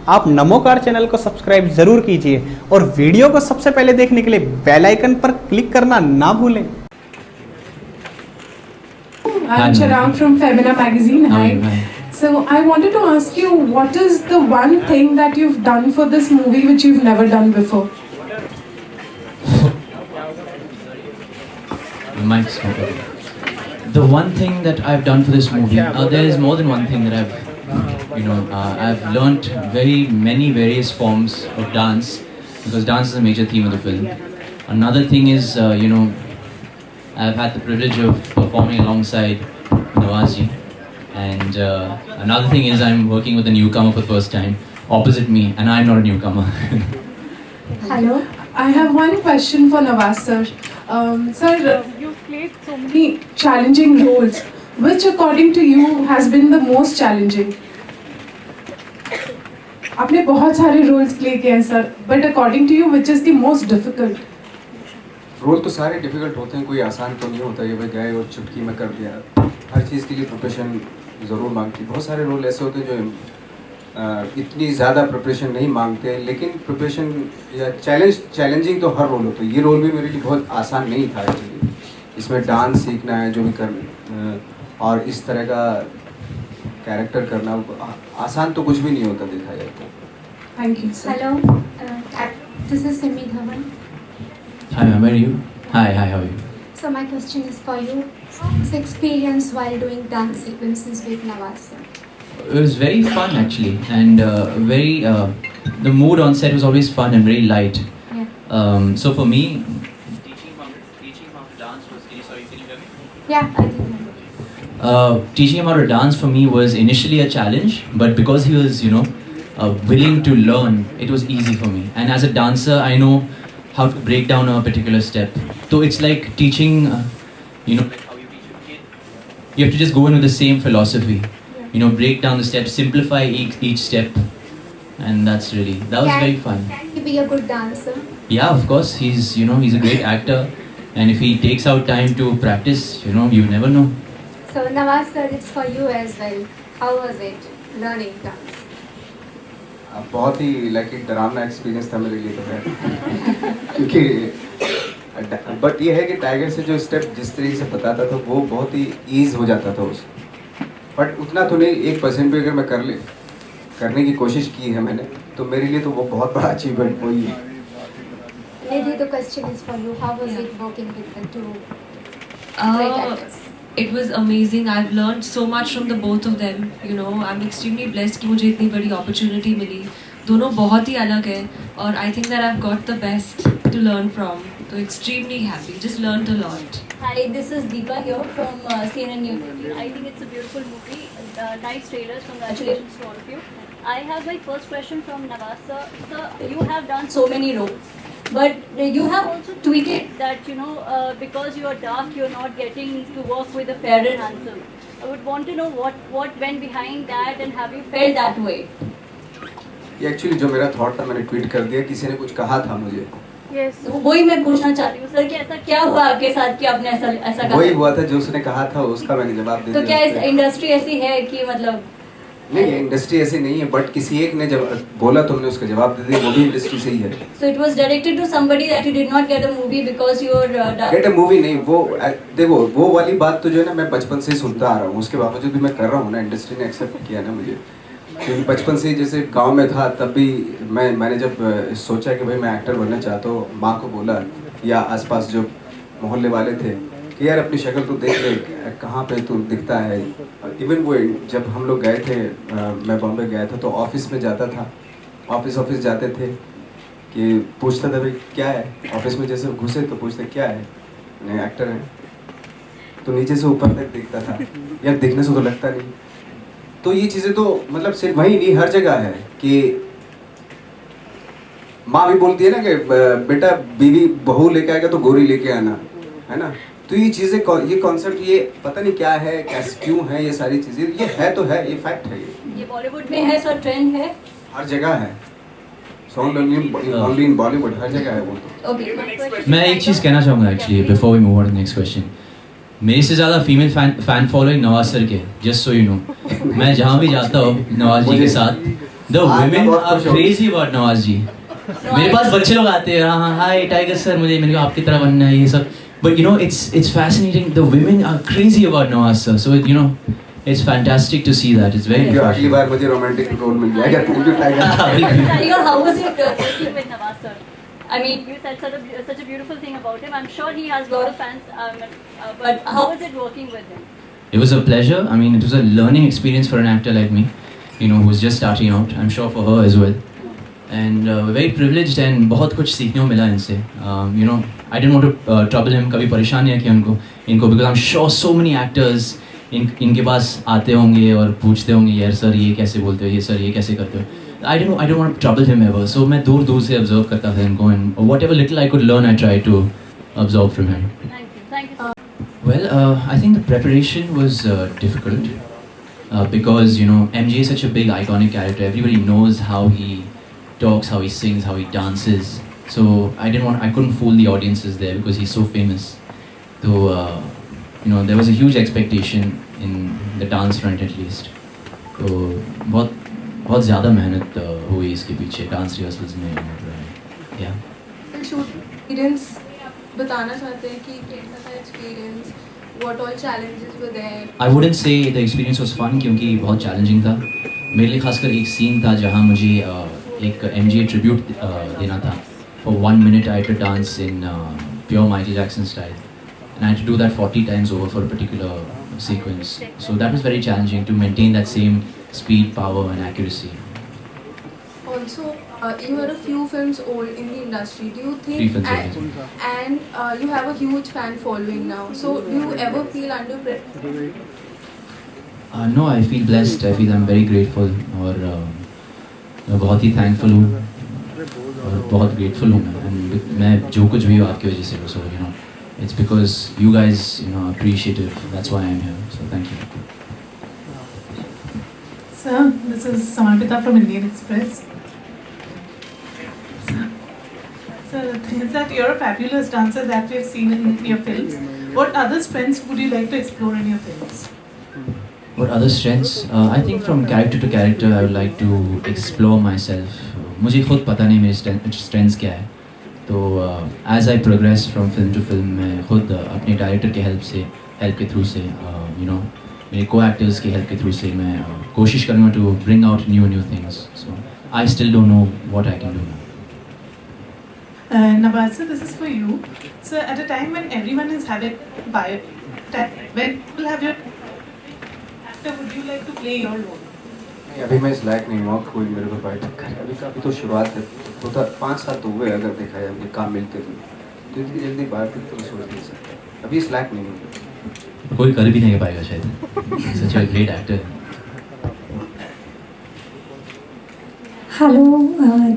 आप नमोकार चैनल को सब्सक्राइब जरूर कीजिए और वीडियो को सबसे पहले देखने के लिए बेल आइकन पर क्लिक करना ना भूलें। I'm Charam from Femina magazine. Hi. So I wanted to ask you, what is the one thing that you've done for this movie which you've never done before? The one thing that I've done for this movie, there is more than one thing that I've learnt many various forms of dance, because dance is a major theme of the film. Another thing is, I've had the privilege of performing alongside Nawazji, and another thing is I'm working with a newcomer for the first time, opposite me, and I'm not a newcomer. Hello. I have one question for Nawaz sir. Sir, you've played so many challenging roles. Which according to you has been the most challenging? आपने बहुत सारे roles play किए हैं sir, but according to you, which is the most difficult? Role तो सारे difficult होते हैं, कोई आसान तो नहीं होता। ये भाई गए और चुटकी में कर दिया। हर चीज़ के लिए प्रिपरेशन ज़रूर मांगती। बहुत सारे रोल ऐसे होते हैं जो इतनी ज़्यादा प्रिपरेशन नहीं मांगते, लेकिन प्रिपरेशन या चैलेंजिंग तो हर रोल होता है। ये रोल भी मेरे लिए बहुत आसान नहीं था एक्चुअली। इसमें डांस सीखना है, जो भी और इस तरह का कैरेक्टर करना आसान तो कुछ भी नहीं होता, देखा जाए तो। Thank you sir. Hello, this is Simi Dhawan. Hi, ma'am, where are you? Hi, how are you? So my question is for you. This experience while doing dance sequences with Nawaz sir. It was very fun actually, and the mood on set was always fun and very light. Yeah. So for me, teaching him how to dance was. Sorry, can you hear me? Yeah, I did. Teaching him how to dance for me was initially a challenge, but because he was, willing to learn, it was easy for me. And as a dancer, I know how to break down a particular step. So it's like teaching, like how you teach a kid. You have to just go in with the same philosophy. Break down the steps, simplify each step, and that was very fun. Can he be a good dancer? Yeah, of course. He's a great actor, and if he takes out time to practice, you never know. So Nawaz sir, it's for you as well. How was it learning dance? बहुत ही एक डरावना experience था मेरे लिए तो है। क्योंकि but ये है कि टाइगर से जो स्टेप जिस तरीके से बताता था वो बहुत ही ईज हो जाता था उसको। बट उतना तो नहीं, 1% भी अगर मैं करने की कोशिश की है मैंने, तो मेरे लिए तो वो बहुत बड़ा अचीवमेंट वही है। Nidhi, the question is for you. How was it working with the two great actors? It was amazing. I've learned so much from the both of them. I'm extremely blessed कि मुझे इतनी बड़ी opportunity मिली। दोनों बहुत ही अलग हैं और I think that I've got the best to learn from. So extremely happy. Just learned a lot. Hi, this is Deepa here from CNN News 18. I think it's a beautiful movie. Nice trailers. Congratulations to all of you. I have my first question from Nawaz sir. Sir, you have done so many roles, but you have also tweeted that because you are dark, you're not getting to work with a fairer handsome. I would want to know what went behind that, and have you felt that way? ये actually जो मेरा thought था मैंने tweet कर दिया, किसी ने कुछ कहा था मुझे। Yes. वही मैं पूछना चाहती हूँ सर कि ऐसा क्या हुआ आपके साथ कि आपने ऐसा कहा? वही हुआ था जो उसने कहा था, उसका मैंने जवाब दे दिया। तो क्या इस इंडस्ट्री ऐसी है कि मतलब? नहीं, इंडस्ट्री ऐसी नहीं है, बट किसी एक ने जब बोला तो हमने उसका जवाब दे दिया, वो भी इंडस्ट्री से ही है। So it was directed to somebody that you did not get a movie because you were get a movie नहीं, वो देखो वो वाली बात तो जो है ना मैं बचपन से ही सुनता आ रहा हूँ, उसके बावजूद भी मैं कर रहा हूँ ना, इंडस्ट्री ने एक्सेप्ट किया ना मुझे, क्योंकि बचपन से ही जैसे गांव में था तब भी मैंने जब सोचा कि भाई मैं एक्टर बनना चाहता हूँ, माँ को बोला या आसपास जो मोहल्ले वाले थे कि यार अपनी शक्ल तो देख ले, कहाँ पे तू दिखता है। इवन वो जब हम लोग गए थे, मैं बॉम्बे गया था तो ऑफिस में जाता था, ऑफिस जाते थे कि पूछता था भाई क्या है, ऑफिस में जैसे घुसे तो पूछते क्या है, नहीं एक्टर है, तो नीचे से ऊपर तक दिखता था, यार दिखने से तो लगता नहीं। तो ये चीज़ें तो मतलब सिर्फ वही नहीं, हर जगह है कि माँ भी बोलती है ना कि बेटा बीवी बहू लेके आएगा तो गोरी लेके आना, है ना। तो ये चीज़ें, ये कॉन्सेप्ट, ये पता नहीं क्या है, कैसे क्यों है, ये सारी चीज़ें, ये है तो है, ये फैक्ट है। ये बॉलीवुड में है सर, ट्रेंड है, हर जगह है, ओनली इन बॉलीवुड, हर जगह है वो तो। मैं एक चीज़ कहना चाहूँगा actually before we move on to next question. मेरे से ज़्यादा female fan following Nawaz sir के, जस्ट सो यू नो। मैं जहाँ भी जाता हूँ नवाज जी के साथ The आज मैं women बहुत are खुश हूँ। crazy about नवाज जी. मेरे पास बच्चे लोग आते हैं, हाँ हाय टाइगर सर, मुझे मैंने कहा आपकी तरह बनना है ये सब. But you know it's fascinating. The women are crazy about Nawaz sir. So you know it's fantastic to see that. It's very Thank you. अगली refreshing. बार मुझे रोमांटिक रोल मिल जाएगा. Thank you, Tiger. Tiger, how was it working with Nawaz sir? I mean, you said such a beautiful thing about him. I'm sure he has a lot of fans. But how was it working with him? It was a pleasure. I mean, it was a learning experience for an actor like me, you know, who's just starting out. I'm sure for her as well. And we're very privileged and बहुत कुछ सीखने को मिला इनसे. You know, I didn't want to trouble him. कभी परेशान नहीं किया इनको because I'm sure so many actors इनके पास आते होंगे और पूछते होंगे यार सर ये कैसे बोलते हो, ये सर ये कैसे करते हो. I don't want to trouble him ever. So मैं दूर से observe करता था इनको and whatever little I could learn, I tried to absorb from him. Thank you. Well, I think the preparation was difficult because you know MJ is such a big iconic character. Everybody knows how he talks, how he sings, how he dances. So I couldn't fool the audiences there because he's so famous. So you know there was a huge expectation in the dance front at least. तो बहुत ज़्यादा मेहनत हुई इसके पीछे dance rehearsals में और या शूट एक्सपीरियंस बताना चाहते हैं कि कैसा था experience, what all challenges were there. I wouldn't say the experience was fun क्योंकि बहुत challenging था. मेरे लिए खासकर एक सीन था जहाँ मुझे एक MJ tribute देना था. For 1 minute I had to dance in pure Michael Jackson style. And I had to do that 40 times over for a particular sequence. So that was very challenging to maintain that same speed, power and accuracy. Also, you are a few films old in the industry. Do you 3 think films old. and you have a huge fan following now. So do you ever feel under pressure? No, I feel blessed. I feel I'm very grateful और मैं बहुत ही thankful हूँ और बहुत grateful हूँ मैं. And मैं जो कुछ भी हूँ आपकी वजह से. So you know, it's because you guys you know are appreciative. That's why I'm here. So thank you. Sir, this is Samarpita from Indian Express. Sir, the thing is that you're a fabulous dancer that we've seen in your films. What other strengths would you like to explore in your films? What other strengths? I think from character to character, I would like to explore myself. मुझे खुद पता नहीं मेरे strengths क्या है. तो as I progress from film to film, मैं खुद अपने director के help के through से, you know, मेरे co-actors की help के through से मैं कोशिश करूँगा to bring out new things. So I still don't know what I can do now. Nawaz sir, this is for you. So at a time when everyone is having when people have your actor, would you like to play your role? नहीं, अभी मैं इस लायक नहीं हुआ कोई मेरे को bite करे. अभी तो शुरुआत है. तो 5 साल तो हुए अगर देखा जाए हमने काम मिलते तो इतनी जल्दी बात तो सोच नहीं सकता. अभी इस लायक नहीं हूँ. कोई कर भी नहीं पाएगा शायद. Such a great actor. Hello,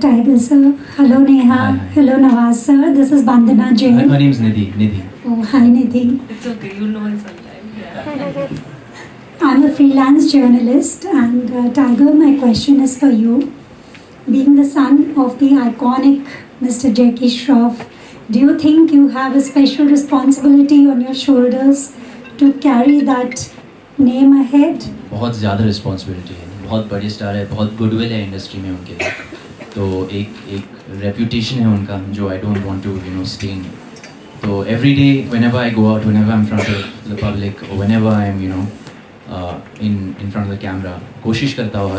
Tiger sir. Hello, Neha. Hi. Hello, Nawaz sir. This is Bandana Jain. Her name's Nidhi. Oh, hi, Nidhi. It's okay, you'll know in some time. Yeah. I'm a freelance journalist, and Tiger, my question is for you. Being the son of the iconic Mr. Jackie Shroff, do you think you have a special responsibility on your shoulders to carry that name ahead? बहुत ज़्यादा responsibility है. बहुत बड़े star है, बहुत goodwill है industry में उनके लिए. तो एक रेप्यूटेशन है उनका जो I don't want to you know stain. तो every day whenever I go out, whenever I am front of the public, whenever I am you know in front of the camera, कोशिश करता हूँ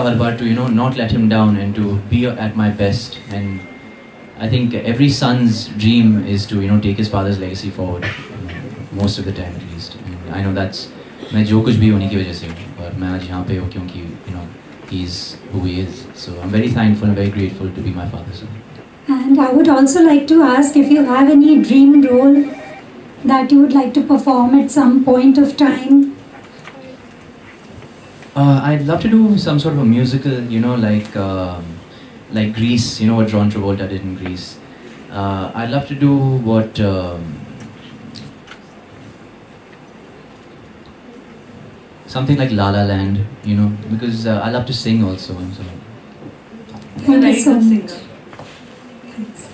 हर बार to you know not let him down and to be at my best. And I think every son's dream is to you know take his father's legacy forward, most of the time at least. And I know that's मैं जो कुछ भी उन्हीं की वजह से हूँ और मैं आज यहाँ पे हूँ क्योंकि you know he's who he is. So I'm very thankful and very grateful to be my father's son. And I would also like to ask if you have any dream role that you would like to perform at some point of time. I'd love to do some sort of a musical, you know, like Grease, you know what John Travolta did in Grease. I'd love to do what something like La La Land, you know, because I love to sing also. So. He's a very so good much. singer. Thanks.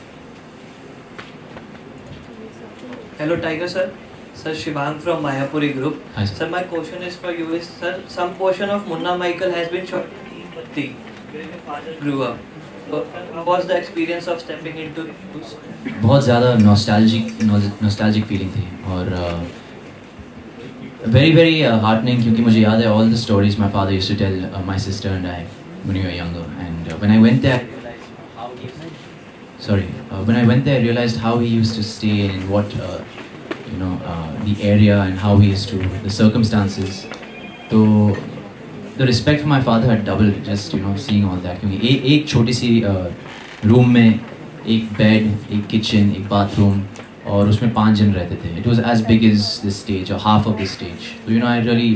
Hello Tiger sir, Sir, Shivang from Mayapuri Group. Hi, sir. Sir, my question is for you is, sir, some portion of Munna Michael has been shot in Batti, where your father grew up. So, how was the experience of stepping into this? बहुत ज़्यादा nostalgic feeling थी और very very heartening, क्योंकि मुझे याद है all the stories my father used to tell my sister and I when we were younger, and when I went there when I went there, I realized how he used to stay and what the area and how he used to, the circumstances. So the respect for my father had doubled just seeing all that. क्योंकि एक छोटी C room में एक bed, एक kitchen, एक bathroom, और उसमें 5 जन रहते थे. It was as big as this stage or half of this stage. So I really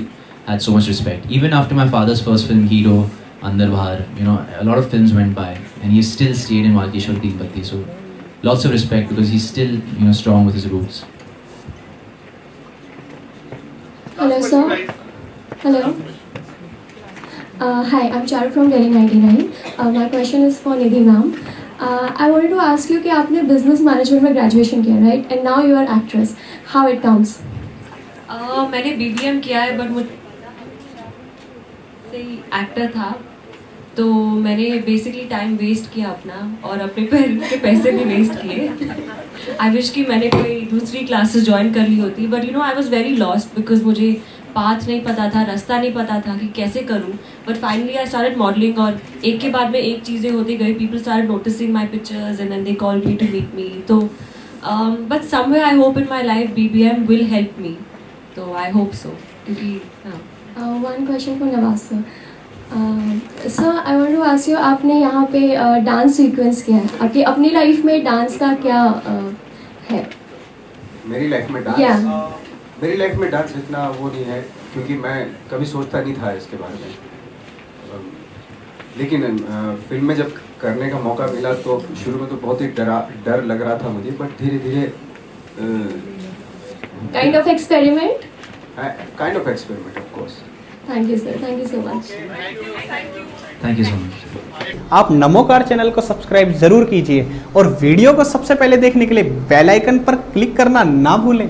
had so much respect. Even after my father's first film, Hero, Andar Bahar, a lot of films went by and he still stayed in Walkeshwar Teen Batti. So lots of respect because he's still strong with his roots. Hello, sir. Hello. Hi, I'm Charu from Delhi 99. My question is for Nidhi ma'am. I wanted to ask you कि आपने business management में graduation किया, right? And now you are actress. How it comes? मैंने BBM किया है, but मुझे सही actor था, तो मैंने बेसिकली टाइम वेस्ट किया अपना और अपने पेरेंट्स के पैसे भी वेस्ट किए. आई विश कि मैंने कोई दूसरी क्लासेस ज्वाइन कर ली होती, but I was very lost because मुझे पाथ नहीं पता था, रास्ता नहीं पता था कि कैसे करूं. But finally I started modelling और एक के बाद में एक चीज़ें होती गई. People started noticing my pictures and then they called me to meet me. तो but somewhere I hope in my life BBM will help me. तो आई होप सो, क्योंकि One question for Nawaz sir. Sir, I want to ask you, आपने यहाँ पे dance sequence किया है. आपकी अपनी लाइफ में डांस का क्या है? मेरी लाइफ में डांस Yeah. मेरी लाइफ में डांस इतना वो नहीं है, क्योंकि मैं कभी सोचता नहीं था इसके बारे में. लेकिन फिल्म में जब करने का मौका मिला तो शुरू में तो बहुत ही डर लग रहा था मुझे, बट धीरे धीरे Kind of experiment? Kind of experiment, of course. Thank you sir. Thank you so much. Thank you so much. आप नमोकार चैनल को सब्सक्राइब जरूर कीजिए और वीडियो को सबसे पहले देखने के लिए बेल आइकन पर क्लिक करना ना भूलें.